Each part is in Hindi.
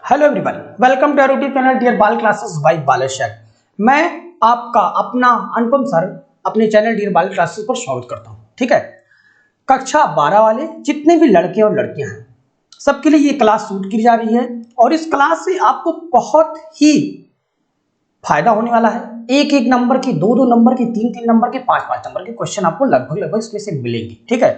Hello everyone, welcome to our YouTube channel dear Bal classes by Baleshwar. मैं आपका अपना अनुपम सर अपने चैनल डियर बाल क्लासेस पर स्वागत करता हूं। ठीक है, कक्षा 12 वाले जितने भी लड़के और लड़कियां हैं सबके लिए ये क्लास शूट की जा रही है और इस क्लास से आपको बहुत ही फायदा होने वाला है। एक एक नंबर की, दो दो नंबर की, तीन तीन नंबर के, पांच पांच नंबर के क्वेश्चन आपको लगभग लगभग इसमें से मिलेंगे। ठीक है,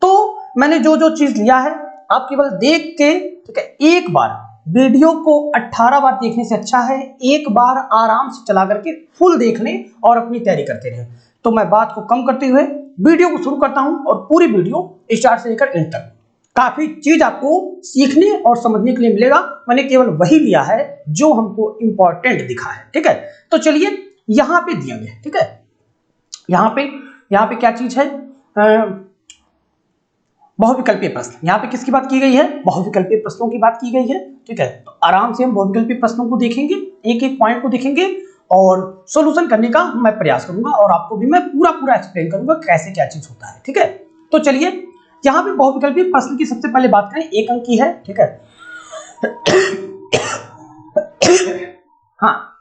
तो मैंने जो जो चीज लिया है आप केवल देख के, ठीक है, एक बार वीडियो को 18 बार देखने से अच्छा है एक बार आराम से चला करके फुल देख लें और अपनी तैयारी करते रहें। तो मैं बात को कम करते हुए वीडियो को शुरू करता हूं और पूरी वीडियो स्टार्ट से लेकर एंड तक काफी चीज आपको सीखने और समझने के लिए मिलेगा। मैंने केवल वही लिया है जो हमको इंपॉर्टेंट दिखा है। ठीक है, तो चलिए यहां पे दिया गया। ठीक है, यहां पे क्या चीज है, बहुविकल्पीय प्रश्न। यहाँ पे किसकी बात की गई है? बहुविकल्पीय प्रश्नों की बात की गई है। ठीक है, तो आराम से हम बहुविकल्पीय प्रश्नों को देखेंगे, एक एक पॉइंट को देखेंगे और सॉल्यूशन करने का मैं प्रयास करूंगा और आपको भी मैं पूरा एक्सप्लेन करूंगा कैसे क्या चीज होता है। ठीक है, तो चलिए यहाँ पे बहुविकल्पीय प्रश्न की सबसे पहले बात करें, एक अंक की है। ठीक है, हाँ,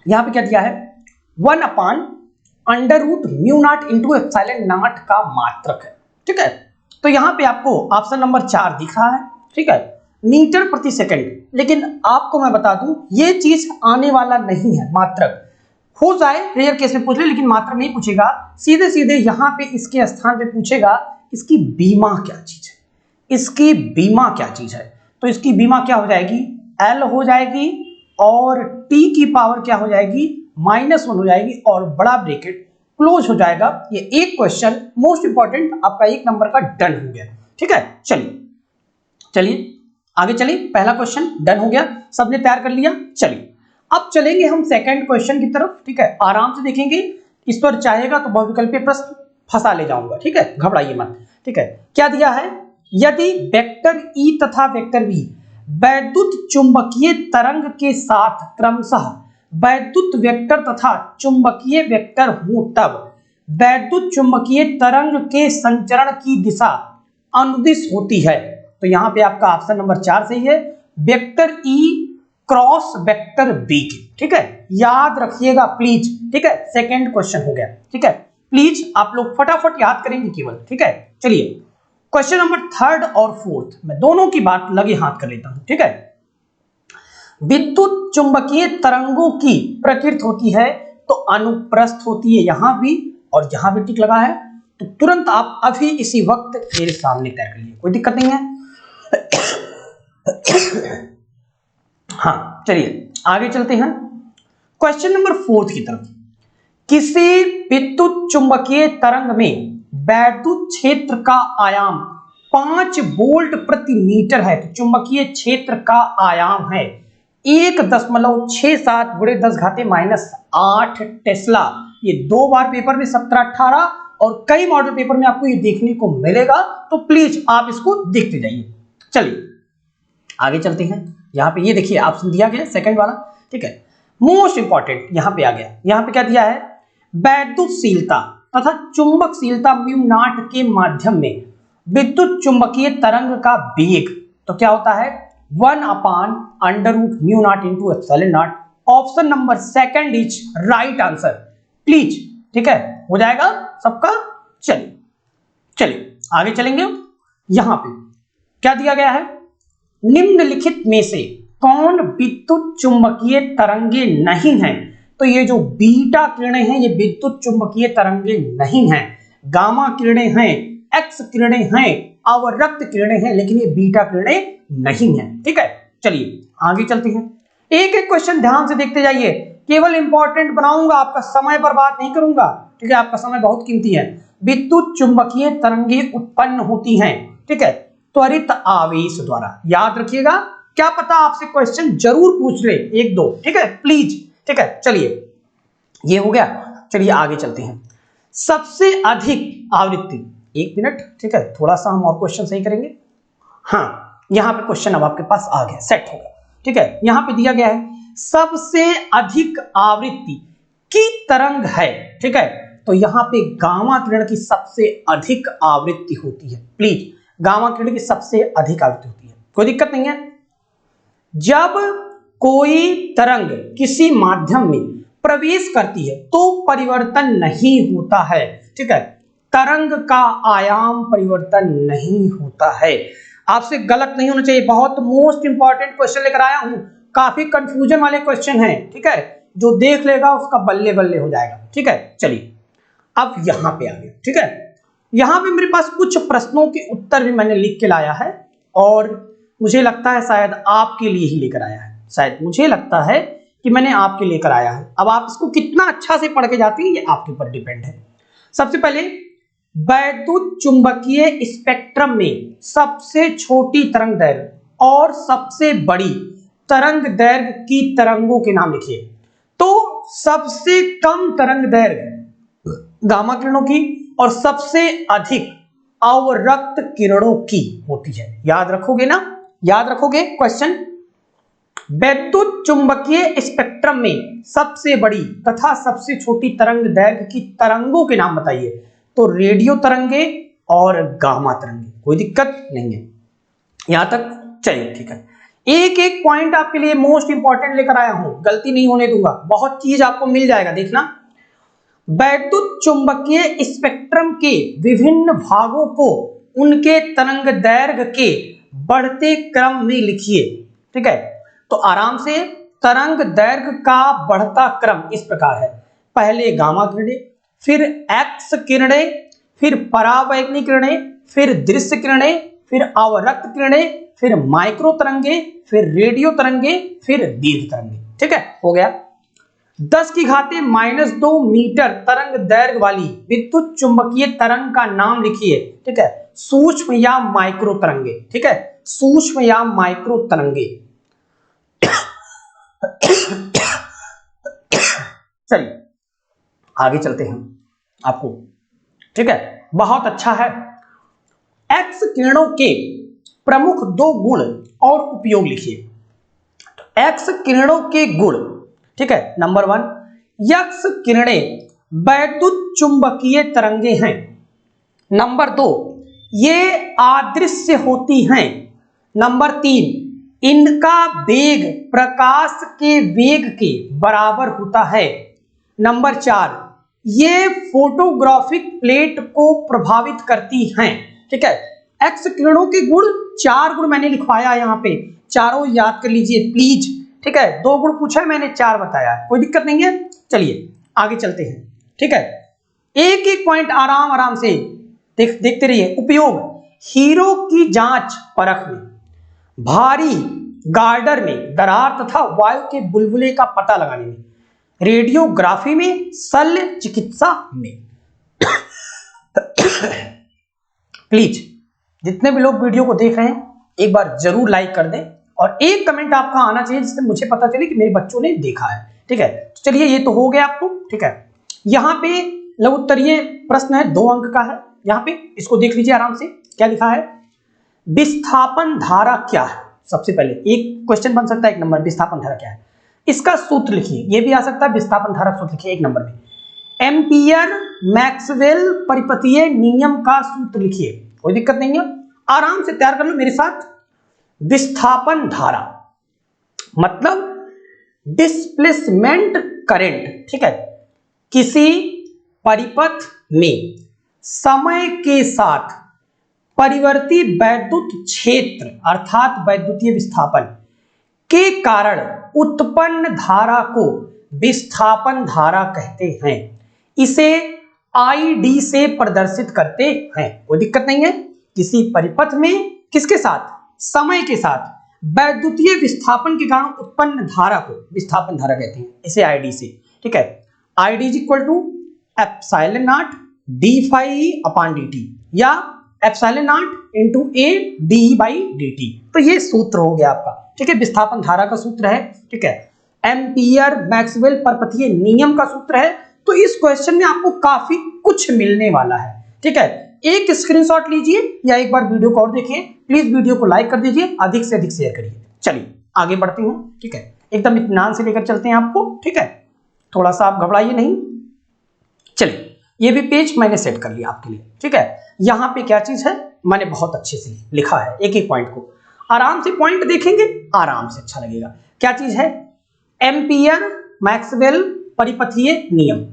यहाँ पे क्या दिया है, 1/√μ0 का मात्रक है। ठीक है, तो यहां पे आपको ऑप्शन नंबर 4 दिख रहा है। ठीक है, मीटर प्रति सेकंड, लेकिन आपको मैं बता दूं ये चीज आने वाला नहीं है। मात्रक हो जाए रेयर केस में पूछ ले, लेकिन मात्रक नहीं पूछेगा। सीधे सीधे यहां पे इसके स्थान पे पूछेगा इसकी बीमा क्या चीज है, इसकी बीमा क्या चीज है। तो इसकी बीमा क्या हो जाएगी, एल हो जाएगी और टी की पावर क्या हो जाएगी, -1 हो जाएगी और बड़ा ब्रैकेट क्लोज हो जाएगा। ये एक क्वेश्चन मोस्ट इंपॉर्टेंट आपका एक नंबर का डन हो गया। ठीक है, चलिए आगे चलिए। पहला क्वेश्चन डन हो गया, सबने तैयार कर लिया। चलिए अब चलेंगे हम सेकंड क्वेश्चन की तरफ। ठीक है, आराम से देखेंगे, इस पर चाहेगा तो बहुविकल्पीय प्रश्न फंसा ले जाऊंगा। ठीक है, घबराइए मत। ठीक है, क्या दिया है, यदि वेक्टर ई तथा वेक्टर वी वैद्युत चुंबकीय तरंग के साथ क्रमशः वैद्युत वेक्टर तथा चुंबकीय वेक्टर हो, तब वैद्युत चुंबकीय तरंग के संचरण की दिशा अनुदिश होती है। तो यहां पे आपका ऑप्शन नंबर 4 सही है, vector E cross vector B की। ठीक है, याद रखिएगा प्लीज। ठीक है, सेकंड क्वेश्चन हो गया। ठीक है, प्लीज आप लोग फटाफट याद करेंगे केवल। ठीक है, चलिए क्वेश्चन नंबर 3 और 4 मैं दोनों की बात लगे हाथ कर लेता हूं। ठीक है, विद्युत चुंबकीय तरंगों की प्रकृति होती है तो अनुप्रस्थ होती है, यहां भी और यहां भी टिक लगा है। तो तुरंत आप अभी इसी वक्त मेरे सामने तय कर लिए, कोई दिक्कत नहीं है। हाँ, चलिए आगे चलते हैं क्वेश्चन नंबर 4 की तरफ। किसी विद्युत चुंबकीय तरंग में वैद्युत क्षेत्र का आयाम 5 वोल्ट प्रति मीटर है। तो चुंबकीय क्षेत्र का आयाम है 1.67 × 10⁻⁸ टेस्ला। ये 2 बार पेपर में 17, 18 और कई मॉडल पेपर में आपको ये देखने को मिलेगा, तो प्लीज आप इसको देखते जाइए। चलिए आगे चलते हैं। यहां पे ये देखिए ऑप्शन दिया गया सेकंड वाला। ठीक है, मोस्ट इंपॉर्टेंट यहां पे आ गया। यहां पे क्या दिया है, वैद्युतशीलता तथा चुंबकशीलता μ0 के माध्यम में विद्युत चुंबकीय तरंग का वेग तो क्या होता है 1/√μ0 option number 2 is right answer. Please, ठीक है, हो जाएगा सबका। चलिए आगे चलेंगे। यहां पे क्या दिया गया है, निम्नलिखित में से कौन विद्युत चुंबकीय तरंगे नहीं है। तो ये जो बीटा किरणें हैं ये विद्युत चुंबकीय तरंगे नहीं हैं, गामा किरणें हैं, एक्स किरणें हैं, अवरक्त किरणें हैं, लेकिन ये बीटा किरणें नहीं है। ठीक है, चलिए आगे चलते हैं। एक एक क्वेश्चन ध्यान से देखते जाइए, केवल इंपॉर्टेंट बनाऊंगा, आपका समय बर्बाद नहीं करूंगा। ठीक है, आपका समय बहुत कीमती है। विद्युत चुंबकीय तरंगे उत्पन्न होती हैं, ठीक है, त्वरित आवेश द्वारा। याद रखिएगा, क्या पता आपसे क्वेश्चन जरूर पूछ ले एक दो। ठीक है, प्लीज। ठीक है, चलिए ये हो गया। चलिए आगे चलते हैं। सबसे अधिक आवृत्ति, 1 मिनट। ठीक है, थोड़ा सा हम और क्वेश्चन सही करेंगे। हाँ, यहां पे क्वेश्चन अब आपके पास आ गया, सेट हो गया। ठीक है, यहां पे दिया गया है सबसे अधिक आवृत्ति की तरंग है। ठीक है, तो यहां पे गामा किरण की सबसे अधिक आवृत्ति होती है। प्लीज, गामा किरण की सबसे अधिक आवृत्ति होती है, कोई दिक्कत नहीं है। जब कोई तरंग किसी माध्यम में प्रवेश करती है तो परिवर्तन नहीं होता है। ठीक है, तरंग का आयाम परिवर्तन नहीं होता है। आपसे गलत नहीं होना चाहिए, बहुत मोस्ट इंपॉर्टेंट क्वेश्चन लेकर आया हूं, काफी कंफ्यूजन वाले क्वेश्चन हैं। ठीक है, जो देख लेगा उसका बल्ले बल्ले हो जाएगा। ठीक है, चलिए अब यहां पे आ गया। ठीक है, यहां पे मेरे पास कुछ प्रश्नों के उत्तर भी मैंने लिख के लाया है और मुझे लगता है शायद आपके लिए ही लेकर आया है। शायद मुझे लगता है कि मैंने आपके लेकर आया है। अब आप इसको कितना अच्छा से पढ़ के जाती हैं ये आपके ऊपर डिपेंड है। सबसे पहले, वैद्युत चुंबकीय स्पेक्ट्रम में सबसे छोटी तरंग दैर्घ्य और सबसे बड़ी तरंग दैर्घ्य की तरंगों के नाम लिखिए। तो सबसे कम तरंग दैर्घ्य गामा किरणों की और सबसे अधिक अवरक्त किरणों की होती है। याद रखोगे ना, याद रखोगे क्वेश्चन। वैद्युत चुंबकीय स्पेक्ट्रम में सबसे बड़ी तथा सबसे छोटी तरंग दैर्घ्य की तरंगों के नाम बताइए। तो रेडियो तरंगे और गामा तरंगे, कोई दिक्कत नहीं है यहां तक। चलिए ठीक है, एक एक पॉइंट आपके लिए मोस्ट इंपॉर्टेंट लेकर आया हूं, गलती नहीं होने दूंगा, बहुत चीज आपको मिल जाएगा, देखना। वैद्युत चुंबकीय स्पेक्ट्रम के विभिन्न भागों को उनके तरंग दैर्घ्य के बढ़ते क्रम में लिखिए। ठीक है, तो आराम से, तरंग दैर्घ्य का बढ़ता क्रम इस प्रकार है। पहले गामा किरणें, फिर एक्स किरणें, फिर परावैगनी किरणें, फिर दृश्य किरणें, फिर अवरक्त किरणें, फिर माइक्रो तरंगे, फिर रेडियो तरंगे, फिर दीर्घ तरंगे। ठीक है, हो गया। 10⁻² मीटर तरंग दैर्घ्य वाली विद्युत चुंबकीय तरंग का नाम लिखिए। ठीक है, सूक्ष्म या माइक्रो तरंगे। ठीक है, सूक्ष्म या माइक्रो तरंगे। चलिए आगे चलते हैं आपको। ठीक है, बहुत अच्छा है। एक्स किरणों के प्रमुख 2 गुण और उपयोग लिखिए। एक्स किरणों के गुण, ठीक है, नंबर 1, एक्स किरणें वैद्युत चुंबकीय तरंगे हैं। नंबर 2, ये अदृश्य होती हैं। नंबर 3, इनका वेग प्रकाश के वेग के बराबर होता है। नंबर 4, ये फोटोग्राफिक प्लेट को प्रभावित करती हैं। ठीक है, एक्स किरणों के गुण, 4 गुण मैंने लिखवाया यहाँ पे, चारों याद कर लीजिए प्लीज। ठीक है, 2 गुण पूछा है मैंने, 4 बताया है, कोई दिक्कत नहीं है। चलिए आगे चलते हैं। ठीक है, एक एक पॉइंट आराम आराम से देखते रहिए। उपयोग, हीरो की जांच परख में, भारी गार्डर में दरार तथा वायु के बुलबुले का पता लगाने में, रेडियोग्राफी में, शल्य चिकित्सा में। प्लीज जितने भी लोग वीडियो को देख रहे हैं एक बार जरूर लाइक कर दें और एक कमेंट आपका आना चाहिए जिससे मुझे पता चले कि मेरे बच्चों ने देखा है। ठीक है, तो चलिए ये तो हो गया आपको। ठीक है, यहाँ पे लघु उत्तरीय प्रश्न है, 2 अंक का है। यहाँ पे इसको देख लीजिए आराम से, क्या लिखा है। विस्थापन धारा क्या है। सबसे पहले एक क्वेश्चन बन सकता है 1 नंबर, विस्थापन धारा क्या है, इसका सूत्र लिखिए। ये भी आ सकता है, विस्थापन धारा सूत्र लिखिए 1 नंबर में। एम्पियर मैक्सवेल परिपथीय नियम का सूत्र लिखिए, कोई दिक्कत नहीं है, आराम से तैयार कर लो मेरे साथ। विस्थापन धारा मतलब डिस्प्लेसमेंट करंट। ठीक है, किसी परिपथ में समय के साथ परिवर्ती वैद्युत क्षेत्र अर्थात वैद्युतीय विस्थापन के कारण उत्पन्न धारा को विस्थापन धारा कहते हैं। इसे ID से प्रदर्शित करते हैं, कोई दिक्कत नहीं है। किसी परिपथ में किसके साथ, समय के साथ वैद्युतीय विस्थापन के कारण उत्पन्न धारा को विस्थापन धारा कहते हैं, इसे ID से। ठीक है, ID is equal to epsilon naught d phi e upon dt या epsilon naught into a d by dt। तो ये सूत्र हो गया आपका। ठीक है, विस्थापन धारा का सूत्र है। ठीक है, एम्पियर मैक्सवेल परिपथीय नियम का सूत्र है। तो इस क्वेश्चन में आपको काफी कुछ मिलने वाला है। ठीक है, एक स्क्रीनशॉट लीजिए या एक बार वीडियो को और देखिए। प्लीज वीडियो को लाइक कर दीजिए, अधिक से अधिक शेयर करिए। चलिए आगे बढ़ते हैं। ठीक है, एकदम इत्मीनान से लेकर चलते हैं आपको। ठीक है, थोड़ा सा आप घबराइए नहीं। चलिए ये भी पेज मैंने सेट कर लिया आपके लिए। ठीक है, यहाँ पे क्या चीज है मैंने बहुत अच्छे से लिखा है एक एक पॉइंट को। आराम से पॉइंट देखेंगे, आराम से अच्छा लगेगा। क्या चीज है? एम्पियर मैक्सवेल परिपथीय नियम,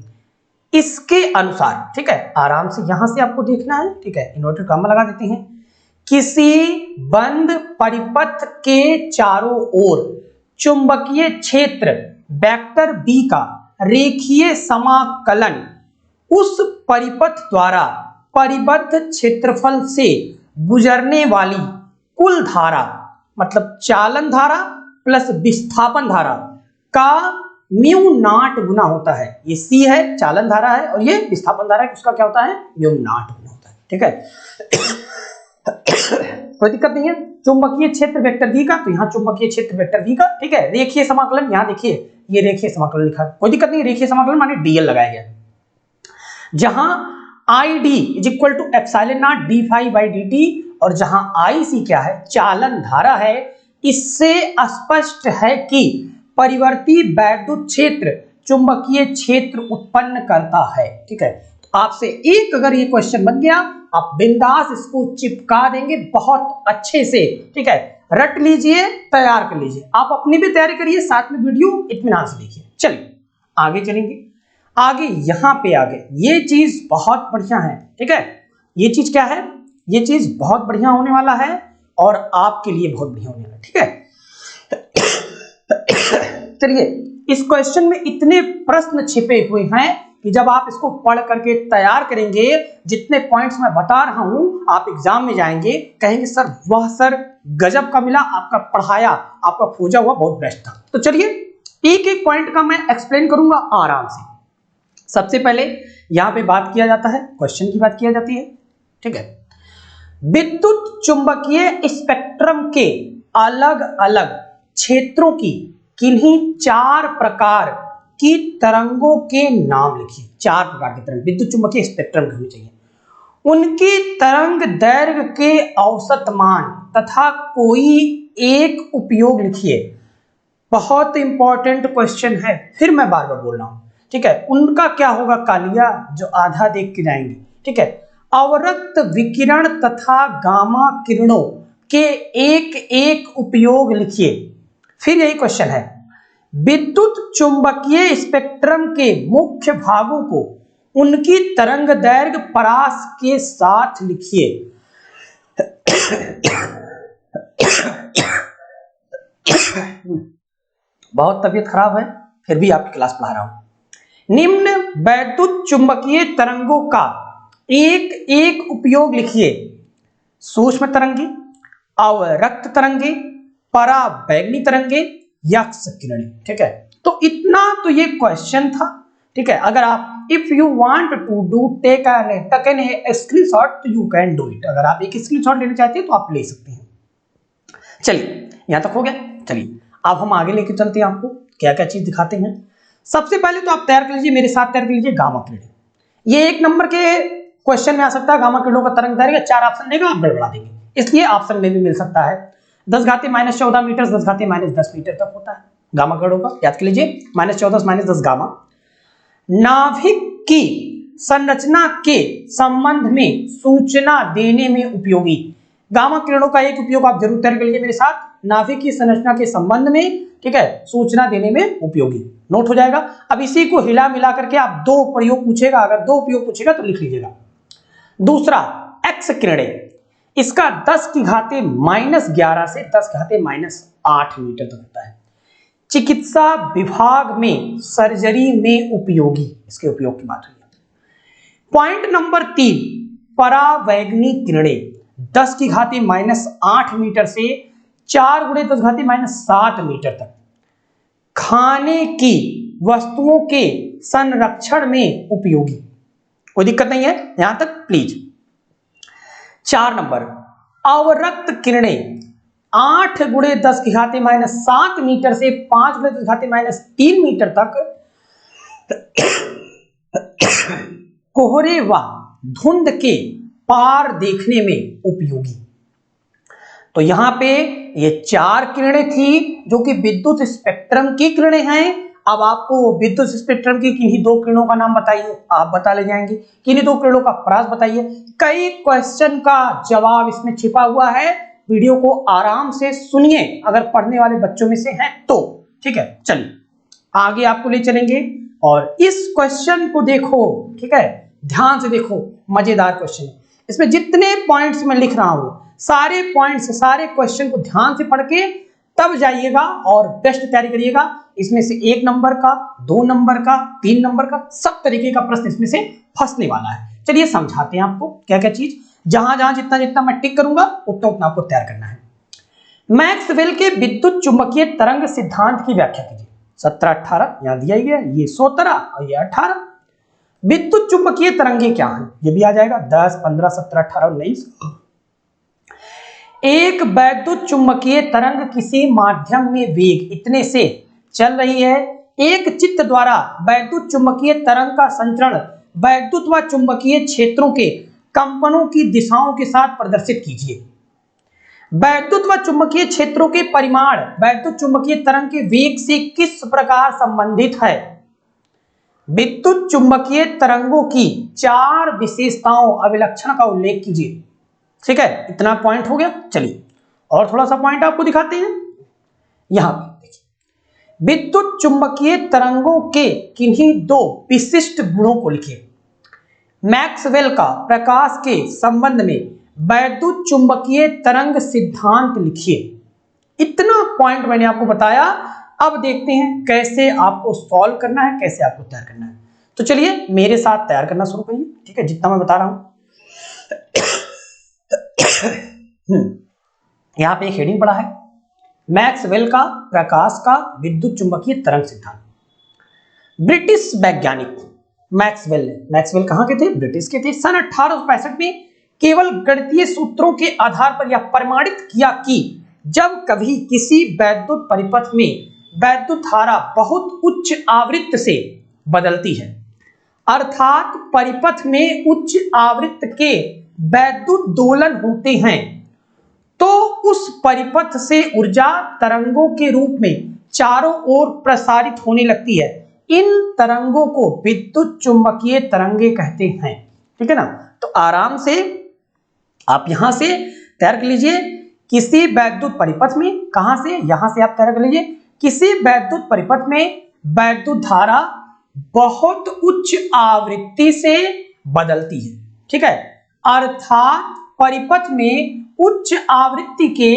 इसके अनुसार, ठीक है, आराम से यहां से आपको देखना है, ठीक है, इन्वर्टेड कॉमा लगा देते हैं। किसी बंद परिपथ के चारों ओर चुंबकीय क्षेत्र वेक्टर बी का रेखीय समाकलन उस परिपथ द्वारा परिबद्ध क्षेत्रफल से गुजरने वाली कुल धारा, मतलब चालन धारा प्लस विस्थापन धारा का म्यू नॉट गुना होता है। ये सी है, चालन धारा है, और ये विस्थापन धारा है, उसका क्या होता है? म्यू नॉट गुना होता है। ठीक है, कोई दिक्कत नहीं है। चुंबकीय क्षेत्र वेक्टर v का, तो यहाँ चुंबकीय क्षेत्र वेक्टर v का, ठीक है। रेखीय समाकलन, यहाँ देखिए ये रेखीय समाकलन लिखा है, कोई दिक्कत नहीं, रेखीय समाकलन माने डीएल लगाया गया, जहां I D is equal to epsilon naught D phi by D T, और जहां आई सी क्या है? चालन धारा है। इससे स्पष्ट है कि परिवर्ती वैद्युत क्षेत्र चुंबकीय क्षेत्र उत्पन्न करता है। ठीक है, आपसे एक अगर ये क्वेश्चन बन गया, आप बिंदास इसको चिपका देंगे बहुत अच्छे से। ठीक है, रट लीजिए, तैयार कर लीजिए, आप अपनी भी तैयारी करिए, साथ में वीडियो इत्मीनान से देखिए। चलिए आगे चलेंगे, आगे यहां पे आगे ये चीज बहुत बढ़िया है। ठीक है, ये चीज क्या है? ये चीज बहुत बढ़िया होने वाला है और आपके लिए बहुत बढ़िया होने वाला है। ठीक है, चलिए, इस क्वेश्चन में इतने प्रश्न छिपे हुए हैं कि जब आप इसको पढ़ करके तैयार करेंगे, जितने पॉइंट्स मैं बता रहा हूं, आप एग्जाम में जाएंगे कहेंगे सर वाह सर गजब का मिला, आपका पढ़ाया, आपका खोजा हुआ बहुत बेस्ट था। तो चलिए एक एक पॉइंट का मैं एक्सप्लेन करूंगा आराम से। सबसे पहले यहां पे बात किया जाता है, क्वेश्चन की बात किया जाती है। ठीक है, विद्युत चुंबकीय स्पेक्ट्रम के अलग अलग क्षेत्रों की किन्हीं 4 प्रकार की तरंगों के नाम लिखिए। 4 प्रकार की तरंग विद्युत चुंबकीय स्पेक्ट्रम होनी चाहिए। उनकी तरंग दैर्घ्य के औसत मान तथा कोई एक उपयोग लिखिए। बहुत इंपॉर्टेंट क्वेश्चन है, फिर मैं बार बार बोल रहा हूं। ठीक है, उनका क्या होगा? कालिया, जो आधा देख के जाएंगे। ठीक है, अवरक्त विकिरण तथा गामा किरणों के एक एक उपयोग लिखिए। फिर यही क्वेश्चन है, विद्युत चुंबकीय स्पेक्ट्रम के मुख्य भागों को उनकी तरंग दैर्घ्य परास के साथ लिखिए। बहुत तबीयत खराब है, फिर भी आपकी क्लास पढ़ा रहा हूं। निम्न वैद्युत चुंबकीय तरंगों का एक एक उपयोग लिखिए। सूक्ष्म तरंगे, अवरक्त तरंगे, पराबैंगनी तरंगे, यक्ष किरणें। ठीक है, तो इतना तो ये क्वेश्चन था। ठीक है, अगर आप if you want to do take an screenshot तो यू कैन डू इट। अगर आप एक स्क्रीनशॉट लेना चाहते हैं तो आप ले सकते हैं। चलिए यहां तक हो गया। चलिए अब हम आगे लेके चलते हैं, आपको क्या क्या चीज दिखाते हैं। सबसे पहले तो आप तैयार कर लीजिए, मेरे साथ तैयार कर लीजिए गामा किरणें। ये 1 नंबर के क्वेश्चन में आ सकता है। गामा किरणों का तरंग दैर्घ्य 4 ऑप्शन देगा, आप गड़बड़ा देंगे, इसलिए ऑप्शन में भी मिल सकता है। 10⁻⁻14 मीटर 10⁻−10 मीटर तक होता है गामा किरणों का, याद कर लीजिए। -14 -10 गामा। नाभिक की संरचना के संबंध में सूचना देने में उपयोगी। गामा किरणों का एक उपयोग आप जरूर तैयार कर लीजिए मेरे साथ, नाभिक की संरचना के संबंध में, ठीक है, सूचना देने में उपयोगी। नोट हो जाएगा। अब इसी को हिला मिला करके आप 2 प्रयोग पूछेगा, अगर 2 उपयोग पूछेगा तो लिख लीजिएगा। दूसरा एक्स किरणें, इसका 10⁻⁻11 से 10⁻⁻8 मीटर तक होता है। चिकित्सा विभाग में सर्जरी में उपयोगी, इसके उपयोग की बात हुई है। पॉइंट नंबर 3, परावैंगनी किरणें 10⁻⁻8 मीटर से 4 × 10⁻7 मीटर तक खाने की वस्तुओं के संरक्षण में उपयोगी। कोई दिक्कत नहीं है यहां तक, प्लीज। 4 नंबर अवरक्त किरणें 8 × 10⁻7 मीटर से 5 × 10⁻3 मीटर तक कोहरे व धुंध के पार देखने में उपयोगी। तो यहां पे ये 4 किरणें थी जो कि विद्युत स्पेक्ट्रम की किरणें हैं। अब आपको विद्युत स्पेक्ट्रम की किन्हीं 2 किरणों का नाम बताइए, आप बता ले जाएंगे। किन्हीं 2 किरणों का परास बताइए। कई क्वेश्चन का जवाब इसमें छिपा हुआ है, वीडियो को आराम से सुनिए अगर पढ़ने वाले बच्चों में से हैं तो। ठीक है, चलिए आगे आपको ले चलेंगे और इस क्वेश्चन को देखो। ठीक है, ध्यान से देखो, मजेदार क्वेश्चन है। इसमें जितने पॉइंट्स मैं लिख रहा हूं सारे पॉइंट्स, सारे क्वेश्चन को ध्यान से पढ़ के तब जाइएगा और बेस्ट तैयारी करिएगा। इसमें से 1 नंबर का, 2 नंबर का, 3 नंबर का, सब तरीके का प्रश्न इसमें से फंसने वाला है। चलिए समझाते हैं आपको क्या क्या चीज, जहां जहां जितना जितना मैं टिक करूंगा उतना उतना आपको तैयार करना है। मैक्सवेल के विद्युत चुंबकीय तरंग सिद्धांत की व्याख्या कीजिए। 17, 18 यहां दिया ही गया, ये 17 और ये 18। विद्युत चुंबकीय तरंगे क्या हैं, ये भी आ जाएगा 10, 15, 17, 18, 19। एक वैद्युत चुंबकीय तरंग किसी माध्यम में वेग इतने से चल रही है। एक चित्त द्वारा वैद्युत चुंबकीय तरंग का संचरण वैद्युत व चुंबकीय क्षेत्रों के कंपनों की दिशाओं के साथ प्रदर्शित कीजिए। वैद्युत व चुंबकीय क्षेत्रों के परिमाण वैद्युत चुंबकीय तरंग के वेग से किस प्रकार संबंधित है। विद्युत चुंबकीय तरंगों की 4 विशेषताओं अभिलक्षण का उल्लेख कीजिए। ठीक है, इतना पॉइंट हो गया। चलिए और थोड़ा सा पॉइंट आपको दिखाते हैं। यहां पे देखिए, विद्युत चुंबकीय तरंगों के किन्हीं 2 विशिष्ट गुणों को लिखिए। मैक्सवेल का प्रकाश के संबंध में वैद्युत चुंबकीय तरंग सिद्धांत लिखिए। इतना पॉइंट मैंने आपको बताया। अब देखते हैं कैसे आपको सॉल्व करना है, कैसे आपको तैयार करना है। तो चलिए मेरे साथ तैयार करना शुरू करिए। ठीक है, जितना मैं बता रहा हूं। यहां पे एक हेडिंग पड़ा है, मैक्सवेल का प्रकाश का विद्युत चुंबकीय तरंग सिद्धांत। ब्रिटिश वैज्ञानिक मैक्सवेल कहां के थे, ब्रिटिश के थे। सन 1865 में केवल गणितीय सूत्रों के आधार पर यह प्रमाणित किया कि जब कभी किसी वैद्युत परिपथ में वैद्युत धारा बहुत उच्च आवृत्ति से बदलती है, अर्थात परिपथ में उच्च आवृत्ति के वैद्युत दोलन होते हैं, तो उस परिपथ से ऊर्जा तरंगों के रूप में चारों ओर प्रसारित होने लगती है। इन तरंगों को विद्युत चुंबकीय तरंगे कहते हैं। ठीक है ना, तो आराम से आप यहां से तैयार कर लीजिए। किसी वैद्युत परिपथ में, कहां से, यहां से आप तैयार कर लीजिए। किसी वैद्युत परिपथ में वैद्युत धारा बहुत उच्च आवृत्ति से बदलती है। ठीक है, अर्थात परिपथ में उच्च आवृत्ति के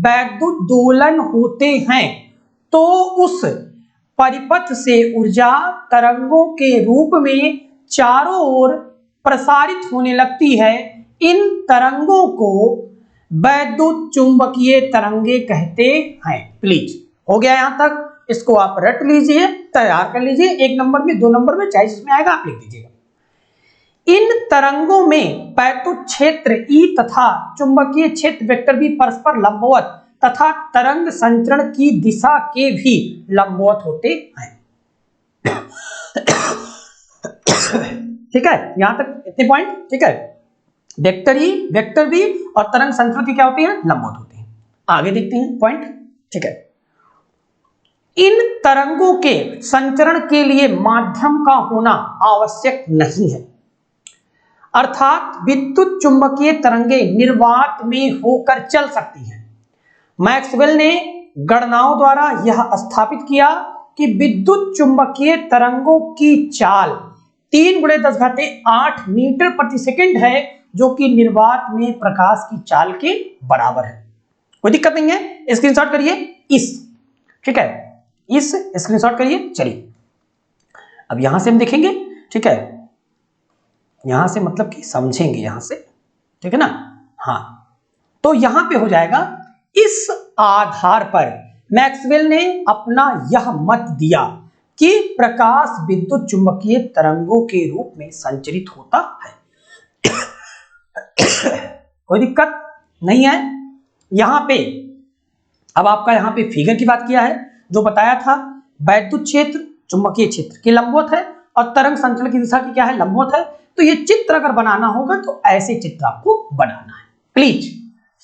वैद्युत दोलन होते हैं, तो उस परिपथ से ऊर्जा तरंगों के रूप में चारों ओर प्रसारित होने लगती है। इन तरंगों को वैद्युत चुंबकीय तरंगे कहते हैं। प्लीज हो गया यहां तक, इसको आप रट लीजिए, तैयार कर लीजिए। 1 नंबर में, 2 नंबर में, चाहे जिसमें आएगा आप लिख दीजिएगा। इन तरंगों में वैद्युत क्षेत्र E तथा चुंबकीय क्षेत्र वेक्टर भी परस्पर लंबवत तथा तरंग संचरण की दिशा के भी लंबवत होते हैं। ठीक है, यहां तक इतने पॉइंट। ठीक है, वेक्टर E, वेक्टर V और तरंग संचरण की क्या होती है, लंबवत होती है। आगे देखते हैं पॉइंट। ठीक है, इन तरंगों के संचरण के लिए माध्यम का होना आवश्यक नहीं है, अर्थात विद्युत चुंबकीय तरंगे निर्वात में होकर चल सकती हैं। मैक्सवेल ने गणनाओं द्वारा यह स्थापित किया कि विद्युत चुंबकीय तरंगों की चाल 3 × 10⁸ मीटर प्रति सेकंड है, जो कि निर्वात में प्रकाश की चाल के बराबर है। कोई दिक्कत नहीं है, स्क्रीनशॉट करिए इस। ठीक है, इस स्क्रीनशॉट करिए। चलिए अब यहां से हम देखेंगे। ठीक है, यहां से मतलब कि समझेंगे यहां से। ठीक है ना, हाँ, तो यहां पे हो जाएगा। इस आधार पर मैक्सवेल ने अपना यह मत दिया कि प्रकाश विद्युत चुंबकीय तरंगों के रूप में संचरित होता है। कोई दिक्कत नहीं है यहां पे। अब आपका यहां पे फिगर की बात किया है, जो बताया था वैद्युत क्षेत्र चुंबकीय क्षेत्र के लंबवत है और तरंग संचलन की दिशा की क्या है, लंबवत है। तो ये चित्र अगर बनाना होगा तो ऐसे चित्र आपको बनाना है प्लीज।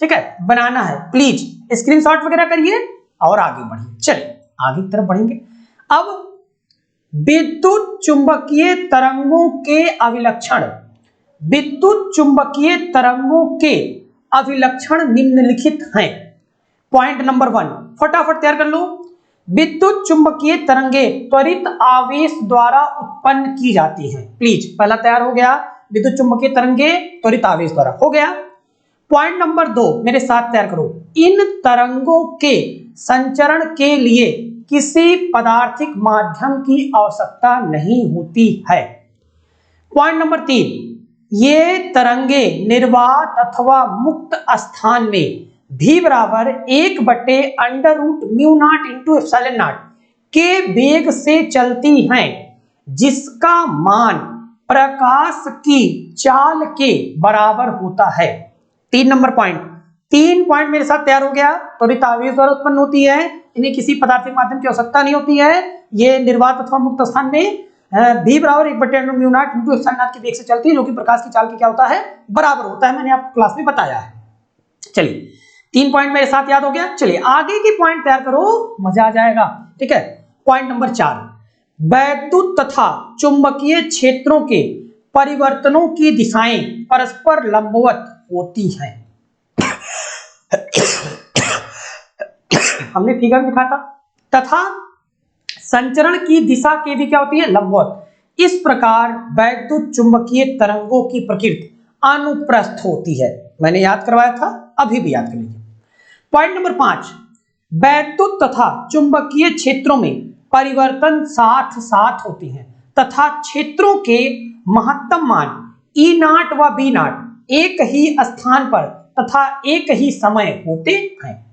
ठीक है, बनाना है प्लीज, स्क्रीनशॉट वगैरह करिए और आगे बढ़िए। चलिए आगे की तरफ बढ़ेंगे। अब विद्युत चुंबकीय तरंगों के अभिलक्षण, विद्युत चुंबकीय तरंगों के अभिलक्षण निम्नलिखित हैं। पॉइंट नंबर 1 फटाफट तैयार कर लो। विद्युत चुंबकीय तरंगे त्वरित आवेश द्वारा उत्पन्न की जाती हैं। प्लीज पहला तैयार हो गया, विद्युत चुंबकीय तरंगे त्वरित आवेश द्वारा, हो गया। पॉइंट नंबर 2 मेरे साथ तैयार करो। इन तरंगों के संचरण के लिए किसी पदार्थिक माध्यम की आवश्यकता नहीं होती है। पॉइंट नंबर 3 ये तरंगे निर्वात अथवा मुक्त स्थान में भी बराबर 1/√μ0 इंटू एप्सिलॉन नॉट के वेग से चलती हैं, जिसका मान प्रकाश की चाल के बराबर होता है। 3 नंबर पॉइंट, 3 पॉइंट मेरे साथ तैयार हो गया। त्वरित आवेश द्वारा उत्पन्न होती है, इन्हें किसी पदार्थिक माध्यम की आवश्यकता नहीं होती है, ये निर्वात अथवा मुक्त स्थान में भी बराबर 1/√μ0 इंटू एप्सिलॉन नॉट के वेग से चलती है, जो कि प्रकाश की चाल के क्या होता है, बराबर होता है। मैंने आपको क्लास में बताया है। चलिए 3 पॉइंट मेरे साथ याद हो गया। चलिए आगे की पॉइंट तैयार करो, मजा आ जाएगा। ठीक है, पॉइंट नंबर 4 वैद्युत तथा चुंबकीय क्षेत्रों के परिवर्तनों की दिशाएं परस्पर लंबवत होती हैं। हमने फिगर में देखा था। तथा संचरण की दिशा के भी क्या होती है, लंबवत। इस प्रकार वैद्युत चुंबकीय तरंगों की प्रकृति अनुप्रस्थ होती है। मैंने याद करवाया था, अभी भी याद कर लीजिए। पॉइंट नंबर 5 वैद्युत तथा चुंबकीय क्षेत्रों में परिवर्तन साथ साथ होते हैं तथा क्षेत्रों के महत्तम मान E0 व B0 एक ही स्थान पर तथा एक ही समय होते हैं।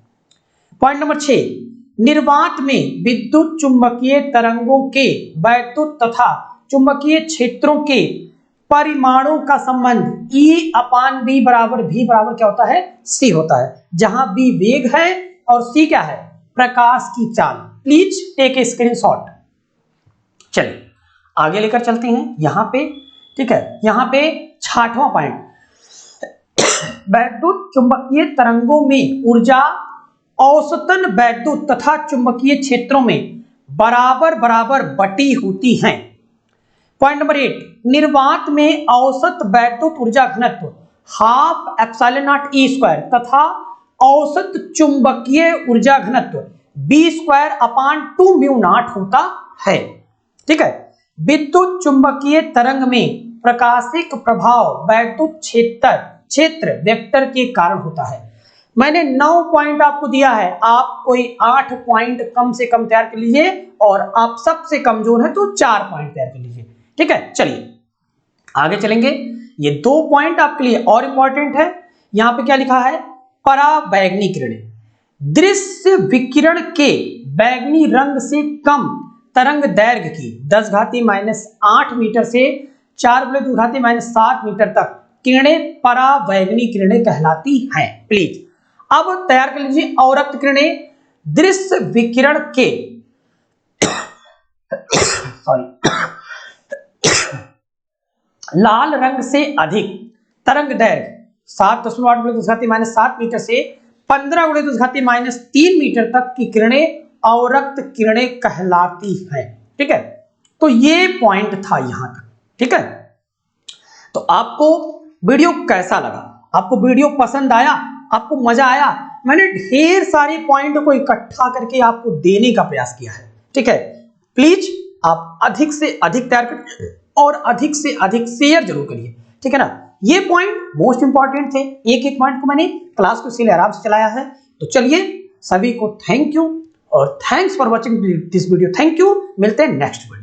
पॉइंट नंबर 6 निर्वात में विद्युत चुंबकीय तरंगों के वैद्युत तथा चुंबकीय क्षेत्रों के परिमाणों का संबंध E/B बराबर V बराबर क्या होता है, C होता है, जहां B वेग है और C क्या है, प्रकाश की चाल। Please take a screenshot. चलिए आगे लेकर चलते हैं यहां पे। ठीक है, यहां पे 6वां पॉइंट वैद्युत चुंबकीय तरंगों में ऊर्जा औसतन वैद्युत तथा चुंबकीय क्षेत्रों में बराबर बराबर बटी होती हैं। पॉइंट नंबर 8 निर्वात में औसत वैद्युत ऊर्जा घनत्व 12 एप्सिलॉन नॉट E² तथा औसत चुंबकीय ऊर्जा घनत्व B²/2μ0 होता है। ठीक है, विद्युत चुंबकीय तरंग में प्रकाशिक प्रभाव वैद्युत क्षेत्र वेक्टर के कारण होता है। मैंने 9 पॉइंट आपको दिया है, आप कोई 8 पॉइंट कम से कम तैयार कर लीजिए और आप सबसे कमजोर है तो 4 पॉइंट तैयार कर लीजिए। ठीक है, चलिए आगे चलेंगे। ये 2 पॉइंट आपके लिए और इंपॉर्टेंट है। यहां पे क्या लिखा है, पराबैंगनी किरणें दृश्य विकिरण के बैंगनी रंग से कम तरंग दैर्घ्य की 10⁻⁸ मीटर से 4⁻⁷ मीटर तक किरणें पराबैंगनी किरणें कहलाती हैं। प्लीज अब तैयार कर लीजिए अवरक्त किरणें दृश्य विकिरण के लाल रंग से अधिक तरंग दैर्घ्य 7.8 मीटर से 15 × 10⁻³ मीटर तक की किरणें अवरक्त किरणें कहलाती हैं। ठीक है, तो ये पॉइंट था यहां तक। ठीक है, तो आपको वीडियो कैसा लगा, आपको वीडियो पसंद आया, आपको मजा आया? मैंने ढेर सारे पॉइंट को इकट्ठा करके आपको देने का प्रयास किया है। ठीक है, प्लीज आप अधिक से अधिक तैयार करिए और अधिक से अधिक शेयर जरूर करिए। ठीक है ना, ये पॉइंट मोस्ट इंपॉर्टेंट थे। एक एक पॉइंट को मैंने क्लास को इसीलिए आराम से चलाया है। तो चलिए सभी को थैंक यू और thanks for watching this video. Thank you, मिलते हैं नेक्स्ट वीडियो।